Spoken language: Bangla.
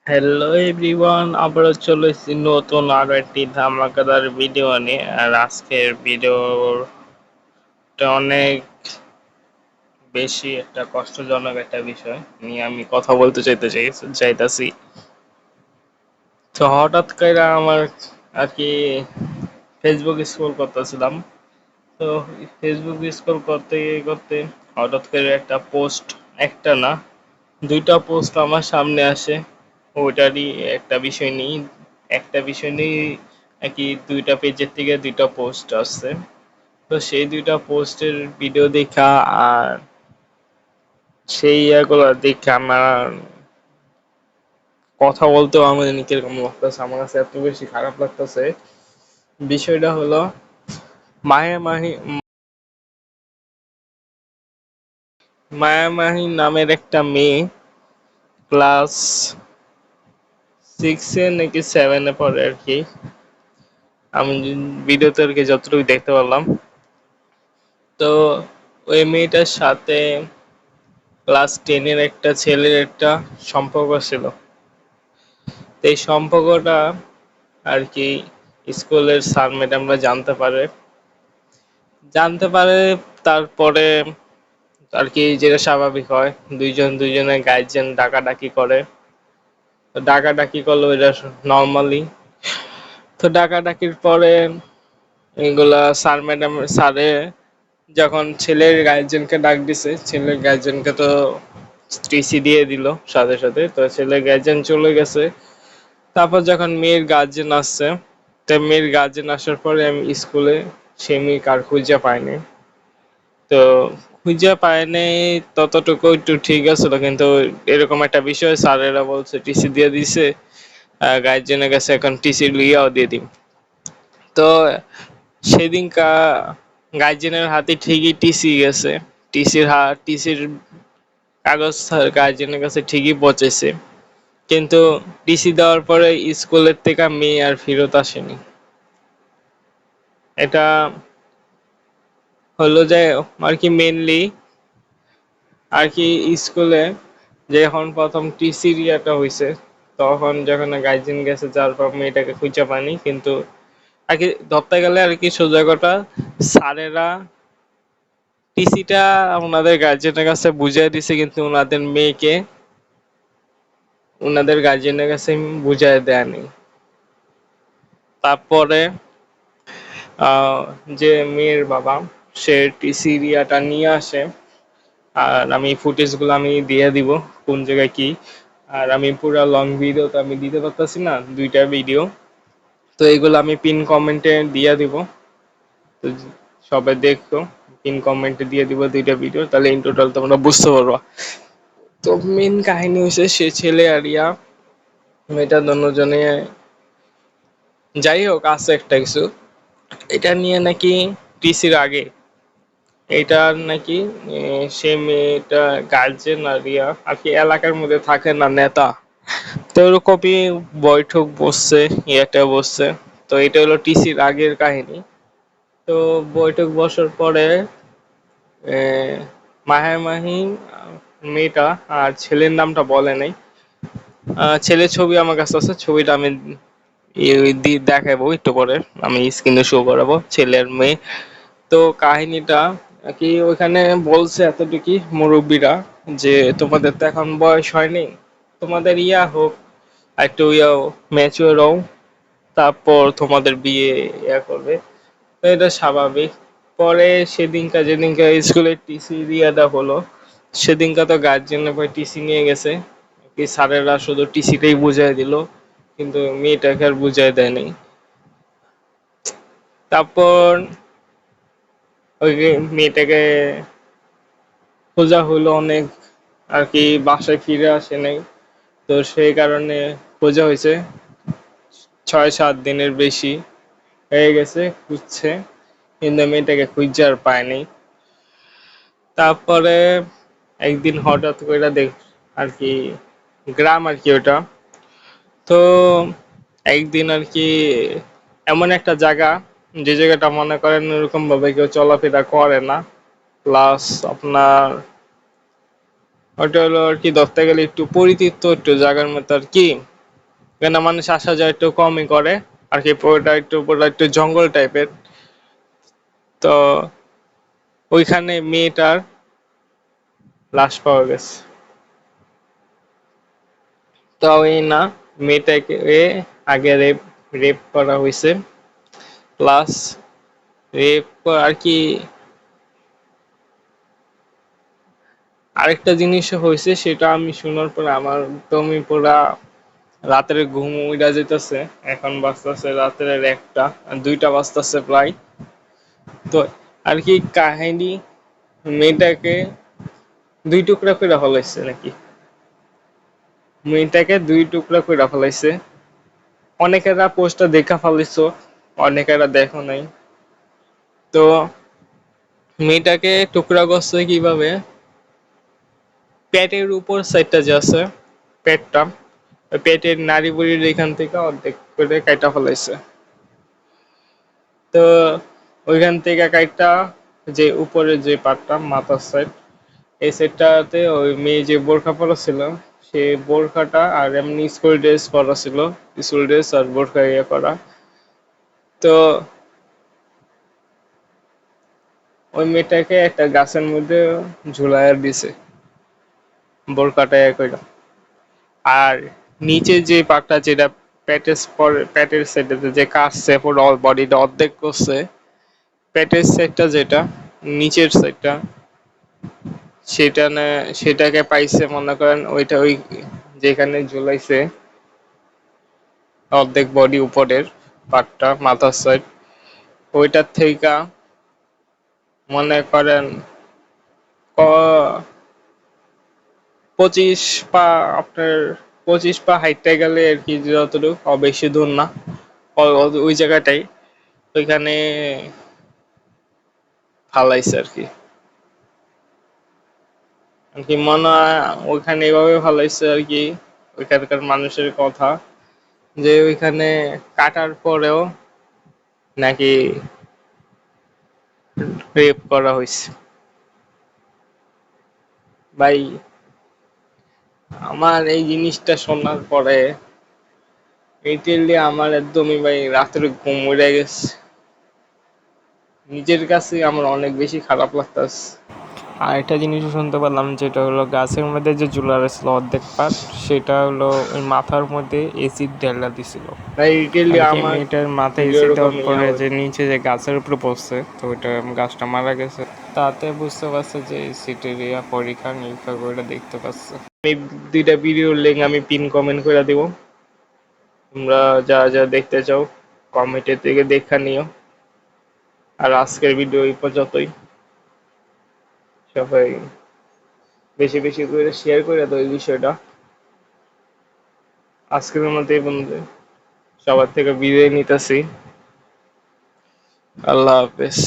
হ্যালো এভরিওয়ান, আবারও চলে এসেছি নতুন আরো একটি ধামাকাদার ভিডিও নিয়ে। আর আজকের ভিডিওটা অনেক বেশি একটা কষ্টজনক একটা বিষয় নিয়ে আমি কথা বলতে চাইতাছি। তো হঠাৎ করে আমার আর কি ফেসবুক স্ক্রল করতেছিলাম। তো ফেসবুক স্ক্রল করতে করতে হঠাৎ করে একটা পোস্ট, একটা না দুইটা পোস্ট আমার সামনে আসে। ওইটারই একটা বিষয় নিয়ে আর কি দুইটা পেজের থেকে দুইটা পোস্ট আসছে। তো সেই দুইটা পোস্টের ভিডিও দেখা আর সেই ইয়েগুলো দেখে আমার কথা বলতেও আমার কিরকম লাগতেছে, আমার কাছে এত বেশি খারাপ লাগতেছে। বিষয়টা হলো মায়া মাহি মায়া মাহি নামের একটা মেয়ে ক্লাস 6-এ নাকি 7-এ পড়ে আর কি। আমি ভিডিওতে আর কি যতটুকু দেখতে পারলাম। তো ওই মেয়েটার সাথে ক্লাস 10-এর একটা ছেলের একটা সম্পর্ক ছিল। তো এই সম্পর্কটা আর কি স্কুলের স্যার ম্যাডামরা জানতে পারে। তারপরে আর কি যেটা স্বাভাবিক হয়, দুইজন দুইজনের গার্জিয়ান ডাকাডাকি করে। তো ডাকাডাকি করলো এটা নর্মালি। তো ডাকাডাকির পরে এগুলা স্যারে যখন ছেলের গার্জিয়ানকে ডাক দিছে, ছেলের গার্জিয়ানকে তো টিসি দিয়ে দিল সাথে সাথে। তো ছেলের গার্জিয়ান চলে গেছে। তারপর যখন মেয়ের গার্জিয়ান আসছে, তো মেয়ের গার্জিয়ান আসার পরে আমি স্কুলে সে মেয়ে কার খুঁজে পাইনি। তো খুঁজে পাইনি ততটুকু একটু ঠিক আছিল, কিন্তু এরকম একটা বিষয় স্যারেরা বলছে টিসি দিয়ে দিছে, গার্জিয়ানের কাছে এখন টিসি লিয়াও দিয়ে দিন। তো সেদিনকা গার্জিয়ানের হাতে ঠিকই টিসি গেছে। টিসির কাগজ গার্জিয়ানের কাছে ঠিকই পৌঁছেছে, কিন্তু টিসি দেওয়ার পরে স্কুলের থেকে মেয়ে আর ফেরত আসেনি। এটা হলো যে আর কি মেনলি আর কি স্কুলে যখন প্রথম টিসি ইয়েটা হয়েছে, তখন যখন গার্জিয়ান গেছে যার পর মেয়েটাকে খুঁজে পানি। কিন্তু আর কি ধরতে গেলে আর কি সোজা কথা, স্যারেরা টিসিটা ওনাদের গার্জিয়ানের কাছে বুঝিয়ে দিছে, কিন্তু ওনাদের মেয়েকে ওনাদের গার্জিয়ানের কাছে বুঝায় দেয়নি। তারপরে আহ, যে মেয়ের বাবা, সে টিসি ইয়াটা নিয়ে আসে। আর আমি ফুটেজগুলো আমি দিয়ে দিব কোন জায়গায় কি। আর আমি পুরো লং ভিডিও তো আমি দিতে পারতেছি না, দুইটা ভিডিও। তো এগুলো আমি পিন কমেন্টে দিয়ে দিব। তো সবাই দেখো, পিন কমেন্টে দিয়ে দিব দুইটা ভিডিও, তাহলে ইন টোটাল তোমরা বুঝতে পারবা। তো মেন কাহিনী হচ্ছে সে ছেলে আর ইয়া মেয়েটা দুজনে, যাই হোক আছে একটা কিছু। এটা নিয়ে নাকি টিসির আগে এটা নাকি সে মেয়েটা গার্জেন আর ইয়া আর কি এলাকার মধ্যে থাকে না নেতা। তো ওরকমই বৈঠক বসছে, ইয়েটা বসছে। তো এটা হলো টিসির আগের কাহিনী। তো বৈঠক বসার পরে মাহে মাহি মেয়েটা আর ছেলের নামটা বলে নাই। ছেলের ছবি আমার কাছে আছে, ছবিটা আমি দেখাবো একটু পরে, আমি স্ক্রিনে শো করাবো ছেলের মেয়ে। তো কাহিনীটা কি ওইখানে বলছে এতটুকুই মুরব্বীরা, যে তোমাদের তো এখন বয়স হয়নি, তোমাদের ইয়া হোক, একটু ইয়াও ম্যাচিওর হও, তারপর তোমাদের বিয়ে ইয়া করবে। তো এটা স্বাভাবিক। পরে যেদিনকা স্কুলের টিসি ইয়াটা হলো, সেদিনকা তো গার্জিয়ানের ভাই টিসি নিয়ে গেছে। কি স্যারেরা শুধু টিসিটাই বুঝাই দিল, কিন্তু মেয়েটাকে আর বুঝাই দেয়নি। তারপর ওই যে মেয়েটাকে খোঁজা হলো অনেক, আর কি বাসায় ফিরে আসে নাই। তো সেই কারণে খোঁজা হয়েছে 6-7 দিনের বেশি হয়ে গেছে খুঁজছে, কিন্তু মেয়েটাকে খুঁজে আর পায়নি। তারপরে একদিন হঠাৎ করে আর কি গ্রাম আর কি ওটা। তো একদিন আর কি এমন একটা জায়গা, যে জায়গাটা মনে করেন ওরকম ভাবে কেউ চলাফেরা করে না। প্লাস আপনার ওটা হলো আর কি ধরতে গেলে একটু পরিচিত একটু জায়গার মতো আর কি। এখানে মানুষ আসা যাওয়া একটু কমই করে আর কি, পুরোটা একটু জঙ্গল টাইপের। তো ওইখানে মেয়েটার লাশ পাওয়া গেছে। তো ওই না, মেয়েটাকে আগে রেপ রেপ করা হয়েছে, প্লাস রেপ আর কি আরেকটা জিনিস হয়েছে, সেটা আমি শোনার পর আমার একদমই পুরা রাতের ঘুম উইড়া যেতেছে। এখন বাজতেছে রাতের 1টা, 2টা বাজতেছে প্রায়। তো আর কি কাহিনী, মেয়েটাকে 2 টুকরা করে ফেলাইছে নাকি, মেয়েটাকে 2 টুকরা করে ফেলাইছে। অনেকেরা পোস্টটা দেখা ফেলাইছো, অনেকেরা দেখো নাই। তো মেয়েটাকে টুকরা করছে কিভাবে, পেটের উপর সাইডটা যে আছে, পেটটা, ওই পেটের নাড়ি বুড়ির এখান থেকে অর্ধেক করে কাইটা ফেলাইছে। তো ওইখান থেকে কাইটা যে উপরে যে পাটটা মাথার সাইড, এই সাইডটাতে ওই মেয়ে যে বোরখা পরা ছিল, সেই বোরখাটা আর এমনি স্কুল ড্রেস পরা ছিল, স্কুল ড্রেস আর বোরখা ইয়ে করা। তো ওই মেয়েটাকে একটা গাছের মধ্যে ঝুলাইয়া দিছে বোরকাটা ইয়ে কইরা। আর নিচে যে পাটটা, যেটা পেটের সাইডে যে কাটছে, পুরো বডিটা অর্ধেক করছে, পেটের সাইডটা যেটা, নিচের সাইডটা, সেটাকে পাইছে মনে করেন ওইটা, ওই যেখানে ঝুলাইছে অর্ধেক বডি উপরের পাটটা মাথার সাইড, ওইটার থেকে মনে করেন 25 পা, আপনার 25 পা হাইটটা গেলে আর কি, যতটুকু বেশি দূর না, ওই জায়গাটাই, ওইখানে ফালাইছে আর কি। আর কি মনে হয় ওইখানে এভাবে ফালাইছে আর কি, ওইখানকার মানুষের কথা, যে ওইখানে কাটার পরেও নাকি রেপ করা হয়েছে। ভাই, আমার এই জিনিসটা শোনার পরে রিটেলি আমার একদমই ভাই রাতের ঘুম উড়ে গেছে, নিজের কাছে আমার অনেক বেশি খারাপ লাগতেছে। আর একটা জিনিসও শুনতে পেলাম, যেটা হলো গাছের মধ্যে যে ঝুলা ছিল অর্ধেক পাট, সেটা হলো ওই মাথার মধ্যে এসিড ঢেলা দিছিল ভাই রিটেলি আর কি। আমার মেয়েটার মাথায় এসিড এরকম দেওয়ার ইয়া পরে যে হয়েছে। নিচে যে গাছের উপরে পড়ছে, তো ওইটা গাছটা মারা গেছে। তাতে বুঝতে পারছে যে এসিডের পরীক্ষা নিরীক্ষা করে দেখতে পাচ্ছে। আমি 2টা ভিডিওর লিঙ্ক আমি পিন কমেন্ট করে দিব, তোমরা যা যা দেখতে চাও কমেন্টের থেকে দেখা নিও। আর আজকের ভিডিও এই পর্যন্তই। সবাই বেশি বেশি করে শেয়ার করে দাও এই বিষয়টা। আজকের মতো এই বন্ধু, সবার থেকে বিদায় নিতেছি। আল্লাহ হাফেজ।